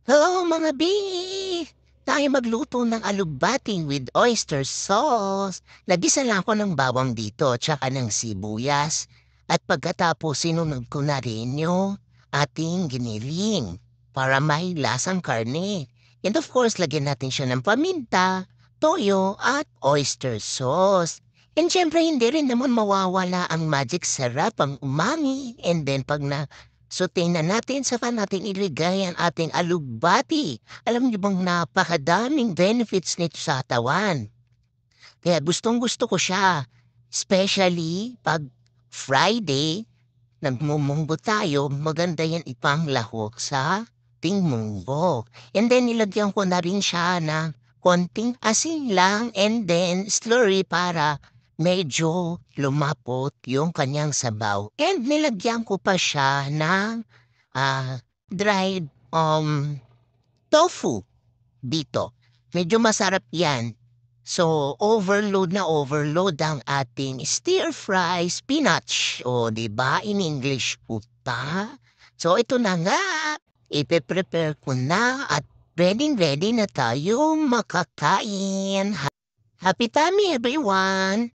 Hello mga B! Tayo magluto ng alugbati with oyster sauce. Lagisa lang ako ng bawang dito tsaka ng sibuyas. At pagkatapos sinunod ko na rin yung ating giniling para may lasang karne. And of course, lagyan natin siya ng paminta, toyo at oyster sauce. And syempre, hindi rin naman mawawala ang magic sarap, ang umami. And then pag na-sauté na natin, saka natin iligay ang ating alugbati. Alam niyo bang napakadaming benefits nito sa katawan. Kaya gustong-gusto ko siya. Especially 'pag Friday, nagmumunggo tayo, maganda yan ipanglahok sa ating munggo. And then nilagyan ko na rin siya ng konting asin lang and then slurry para medyo lumapot yung kanyang sabaw. And nilagyan ko pa siya ng, dried, tofu dito. Medyo masarap yan. So, overload na overload ang ating stir-fry spinach. O, di ba? In English, puta. So, ito na nga. Ipe-prepare ko na at ready-ready na tayo makakain. Happy tummy, everyone!